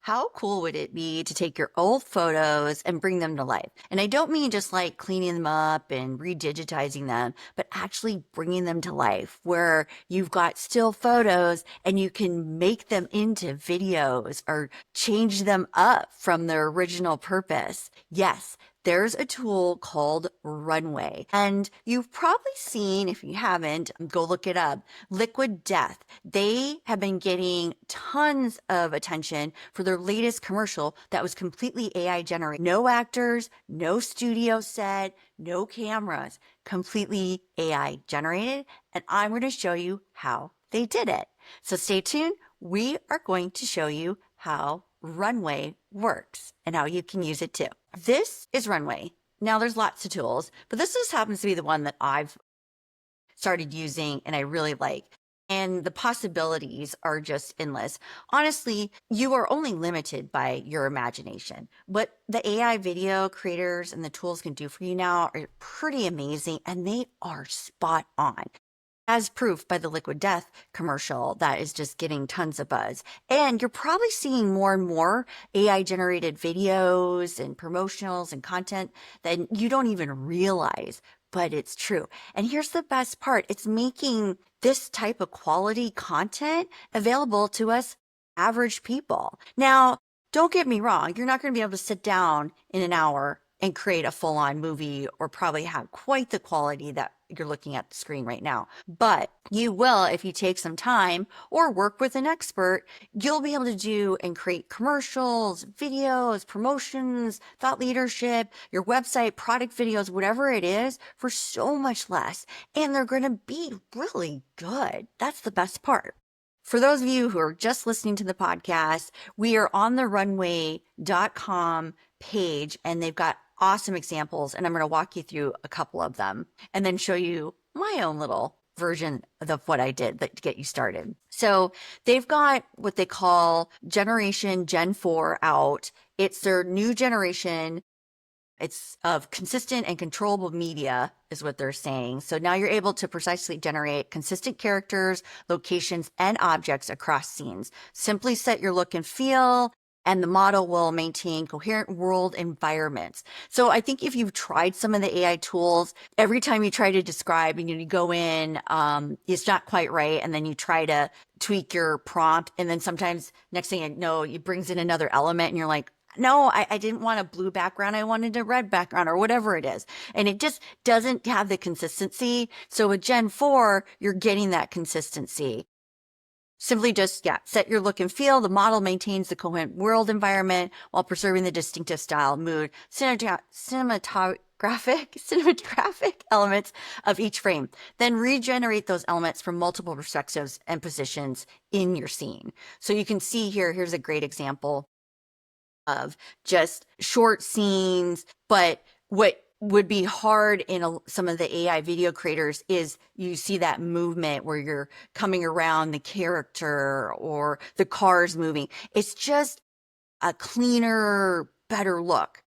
How cool would it be to take your old photos and bring them to life? And I don't mean just like cleaning them up and redigitizing them, but actually bringing them to life where you've got still photos and you can make them into videos or change them up from their original purpose. Yes, there's a tool called Runway. And you've probably seen, if you haven't, go look it up. Liquid Death. They have been getting tons of attention for their latest commercial that was completely AI generated. No actors, no studio set, no cameras, completely AI generated. And I'm going to show you how they did it. So stay tuned. We are going to show you how Runway works and how you can use it too. This is Runway. Now there's lots of tools, but this just happens to be the one that I've started using and I really like. And the possibilities are just endless. Honestly, you are only limited by your imagination. What the AI video creators and the tools can do for you now are pretty amazing, and they are spot on, as proof by the Liquid Death commercial that is just getting tons of buzz. And you're probably seeing more and more AI generated videos and promotionals and content that you don't even realize, but it's true. And here's the best part. It's making this type of quality content available to us average people. Now, don't get me wrong. You're not going to be able to sit down in an hour and create a full-on movie or probably have quite the quality that you're looking at the screen right now. But you will, if you take some time or work with an expert, you'll be able to do and create commercials, videos, promotions, thought leadership, your website, product videos, whatever it is, for so much less. And they're going to be really good. That's the best part. For those of you who are just listening to the podcast, we are on the runway.com page and they've got awesome examples. And I'm going to walk you through a couple of them and then show you my own little version of what I did to get you started. So they've got what they call Generation Gen 4 out. It's their new generation. It's of consistent and controllable media is what they're saying. So now you're able to precisely generate consistent characters, locations, and objects across scenes. Simply set your look and feel, and the model will maintain coherent world environments. So I think if you've tried some of the AI tools, every time you try to describe and you go in, it's not quite right. And then you try to tweak your prompt. And then sometimes next thing you know, it brings in another element and you're like, no, I didn't want a blue background. I wanted a red background or whatever it is. And it just doesn't have the consistency. So with Gen 4, you're getting that consistency. Simply just, set your look and feel. The model maintains the coherent world environment while preserving the distinctive style, mood, cinematographic elements of each frame. Then regenerate those elements from multiple perspectives and positions in your scene. So you can see here, here's a great example of just short scenes. But what would be hard in some of the AI video creators is you see that movement where you're coming around the character or the cars moving. It's just a cleaner, better look.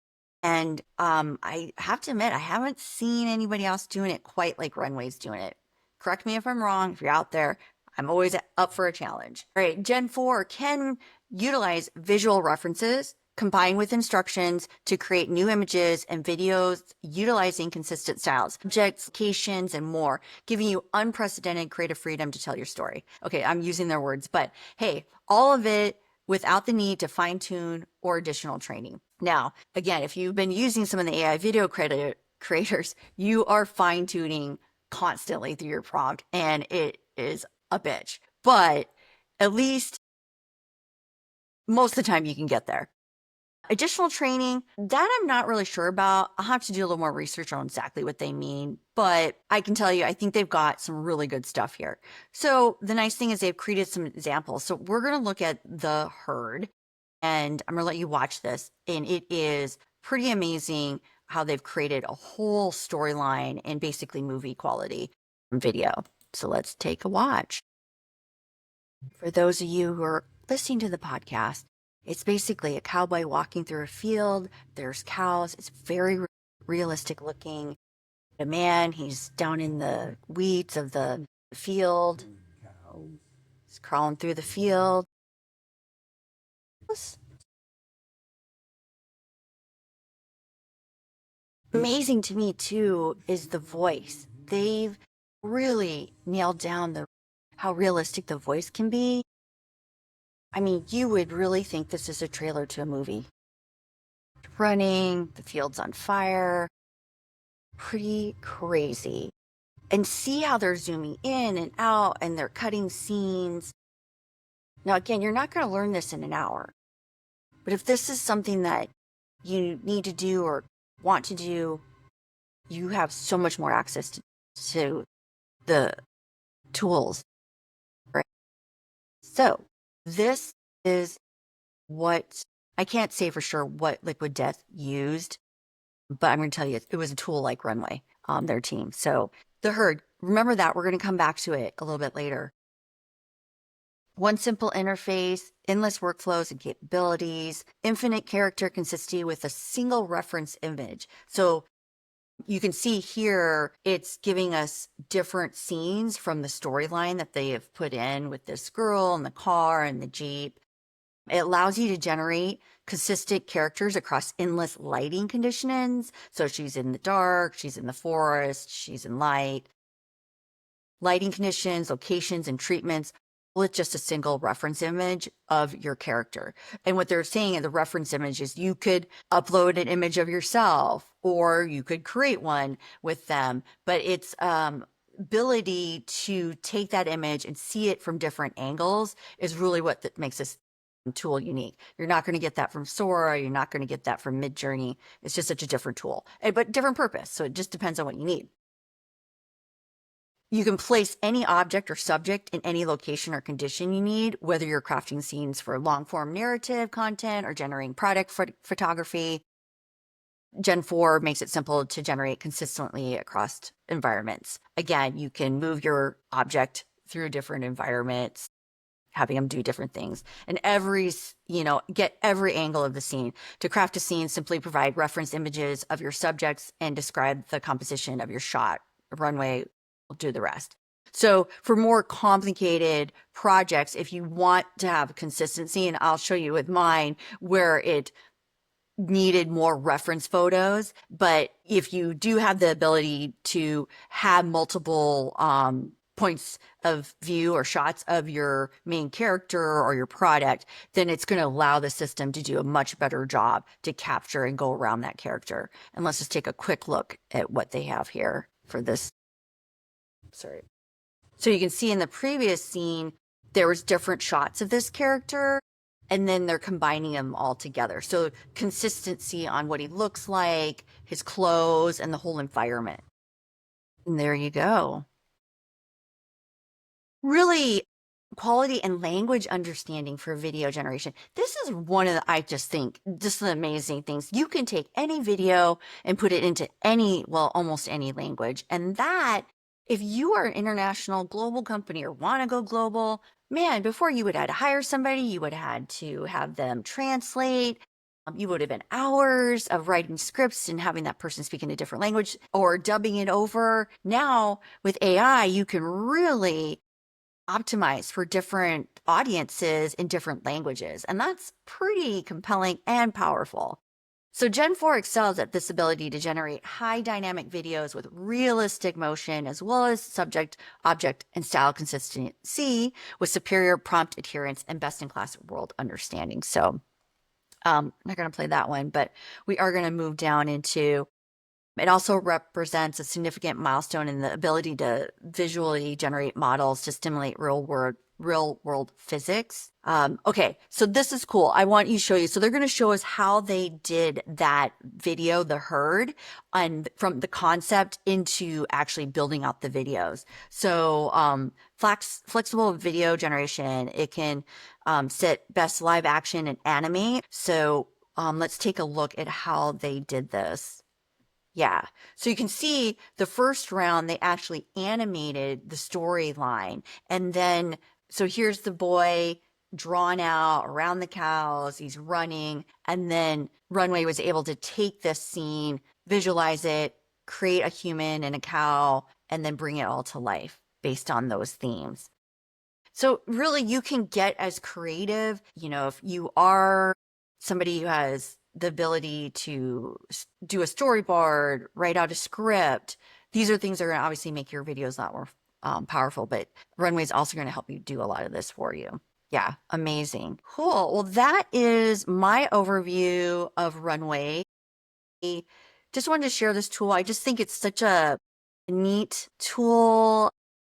And I have to admit, I haven't seen anybody else doing it quite like Runway's doing it. Correct me if I'm wrong. If you're out there, I'm always up for a challenge. All right, Gen 4 can utilize visual references combined with instructions to create new images and videos utilizing consistent styles, objects, locations, and more, giving you unprecedented creative freedom to tell your story. Okay, I'm using their words, but hey, all of it without the need to fine tune or additional training. Now, again, if you've been using some of the AI video creators, you are fine tuning constantly through your prompt and it is a bitch, but at least most of the time you can get there. Additional training, that I'm not really sure about. I'll have to do a little more research on exactly what they mean, but I can tell you, I think they've got some really good stuff here. So the nice thing is they've created some examples. So we're going to look at The Herd, and I'm going to let you watch this. And it is pretty amazing how they've created a whole storyline in basically movie quality video. So let's take a watch. For those of you who are listening to the podcast, it's basically a cowboy walking through a field. There's cows. It's very realistic looking. A man, he's down in the weeds of the field. He's crawling through the field. Amazing to me too is the voice. They've really nailed down the how realistic the voice can be. I mean, you would really think this is a trailer to a movie. Running, the field's on fire, pretty crazy. And see how they're zooming in and out and they're cutting scenes. Now, again, you're not going to learn this in an hour. But if this is something that you need to do or want to do, you have so much more access to the tools, right? So this is what I can't say for sure what Liquid Death used, but I'm going to tell you it was a tool like Runway, their team. So the herd, remember that we're going to come back to it a little bit later. One simple interface, endless workflows and capabilities, infinite character consistency with a single reference image. So you can see here, it's giving us different scenes from the storyline that they have put in with this girl and the car and the Jeep. It allows you to generate consistent characters across endless lighting conditions. So she's in the dark, she's in the forest, she's in light. Lighting conditions, locations, and treatments with just a single reference image of your character. And what they're saying in the reference image is you could upload an image of yourself or you could create one with them, but it's ability to take that image and see it from different angles is really what makes this tool unique. You're not going to get that from Sora. You're not going to get that from Midjourney. It's just such a different tool, but different purpose. So it just depends on what you need. You can place any object or subject in any location or condition you need, whether you're crafting scenes for long form narrative content or generating product photography. Gen 4 makes it simple to generate consistently across environments. Again, you can move your object through different environments, having them do different things. And get every angle of the scene. To craft a scene, simply provide reference images of your subjects and describe the composition of your shot. Runway will do the rest. So for more complicated projects, if you want to have consistency, and I'll show you with mine where it needed more reference photos, but if you do have the ability to have multiple points of view or shots of your main character or your product, then it's going to allow the system to do a much better job to capture and go around that character. And let's just take a quick look at what they have here for this. Sorry. So you can see in the previous scene, there was different shots of this character, and then they're combining them all together. So consistency on what he looks like, his clothes, and the whole environment. And there you go. Really quality and language understanding for video generation. This is one of the, I just think, just the amazing things. You can take any video and put it into almost any language. And that, if you are an international global company or want to go global, man, before you would have to hire somebody, you would have had to have them translate. You would have been hours of writing scripts and having that person speak in a different language or dubbing it over. Now with AI, you can really optimized for different audiences in different languages. And that's pretty compelling and powerful. So Gen 4 excels at this ability to generate high dynamic videos with realistic motion, as well as subject, object, and style consistency with superior prompt adherence and best-in-class world understanding. So I'm not going to play that one, but we are going to move down into it also represents a significant milestone in the ability to visually generate models to stimulate real world physics. Okay, so this is cool. I want you to show you. So they're going to show us how they did that video, the herd, and from the concept into actually building out the videos. So flexible video generation, it can set best live action and animate. So let's take a look at how they did this. Yeah. So you can see the first round, they actually animated the storyline. And then, so here's the boy drawn out around the cows. He's running. And then Runway was able to take this scene, visualize it, create a human and a cow, and then bring it all to life based on those themes. So really, you can get as creative, if you are somebody who has the ability to do a storyboard, write out a script. These are things that are going to obviously make your videos a lot more powerful, but Runway is also going to help you do a lot of this for you. Yeah, amazing. Cool. Well, that is my overview of Runway. Just wanted to share this tool. I just think it's such a neat tool.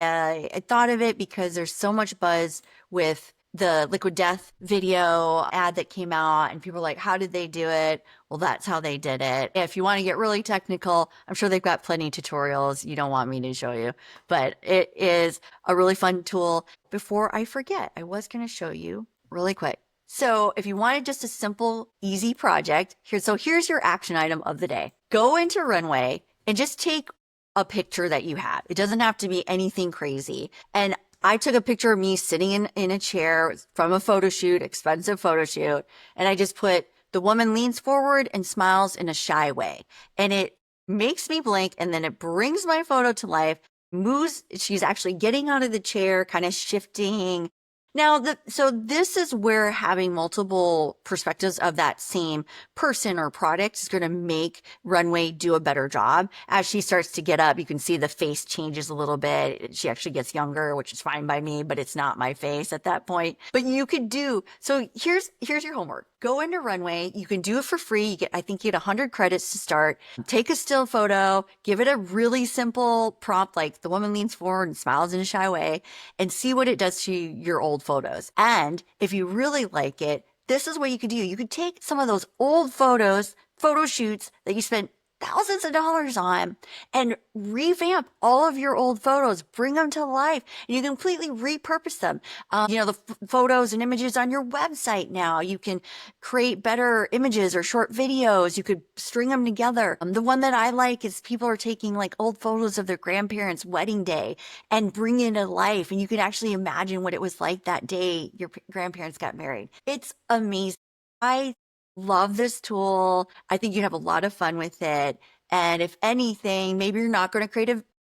I thought of it because there's so much buzz with the Liquid Death video ad that came out, and people are like, how did they do it? Well, that's how they did it. If you want to get really technical, I'm sure they've got plenty of tutorials. You don't want me to show you, but it is a really fun tool. Before I forget, I was going to show you really quick. So if you wanted just a simple, easy project, here's your action item of the day. Go into Runway and just take a picture that you have. It doesn't have to be anything crazy. And I took a picture of me sitting in a chair from a photo shoot, expensive photo shoot, and I just put the woman leans forward and smiles in a shy way. And it makes me blink, and then it brings my photo to life, moves, she's actually getting out of the chair, kind of shifting. Now, so this is where having multiple perspectives of that same person or product is going to make Runway do a better job. As she starts to get up, you can see the face changes a little bit. She actually gets younger, which is fine by me, but it's not my face at that point. But you could do, so here's your homework. Go into Runway. You can do it for free. I think you get 100 credits to start. Take a still photo, give it a really simple prompt, like the woman leans forward and smiles in a shy way, and see what it does to your old photos. And if you really like it, this is what you could do. You could take some of those old photos, photo shoots that you spent thousands of dollars on, and revamp all of your old photos, bring them to life, and you completely repurpose them. The photos and images on your website now, you can create better images or short videos. You could string them together. The one that I like is people are taking like old photos of their grandparents' wedding day and bringing it to life. And you can actually imagine what it was like that day your grandparents got married. It's amazing. I love this tool. I think you'd have a lot of fun with it. And if anything, maybe you're not going to create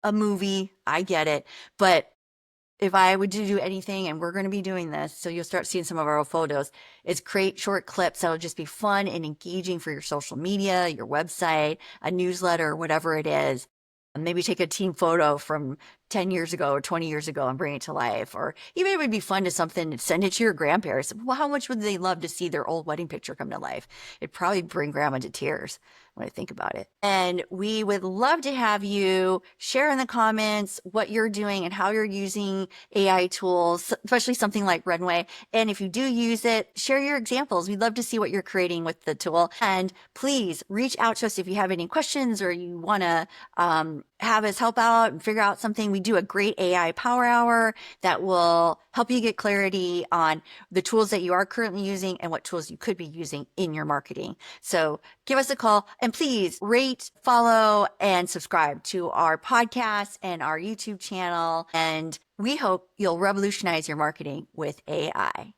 a movie. I get it. But if I would do anything, and we're going to be doing this, so you'll start seeing some of our old photos, is create short clips that'll just be fun and engaging for your social media, your website, a newsletter, whatever it is. And maybe take a team photo from 10 years ago or 20 years ago and bring it to life. Or even it would be fun to send it to your grandparents. Well, how much would they love to see their old wedding picture come to life? It'd probably bring grandma to tears when I think about it. And we would love to have you share in the comments what you're doing and how you're using AI tools, especially something like Runway. And if you do use it, share your examples. We'd love to see what you're creating with the tool. And please reach out to us if you have any questions or you want to have us help out and figure out something. We do a great AI power hour that will help you get clarity on the tools that you are currently using and what tools you could be using in your marketing. So give us a call, and please rate, follow, and subscribe to our podcast and our YouTube channel. And we hope you'll revolutionize your marketing with AI.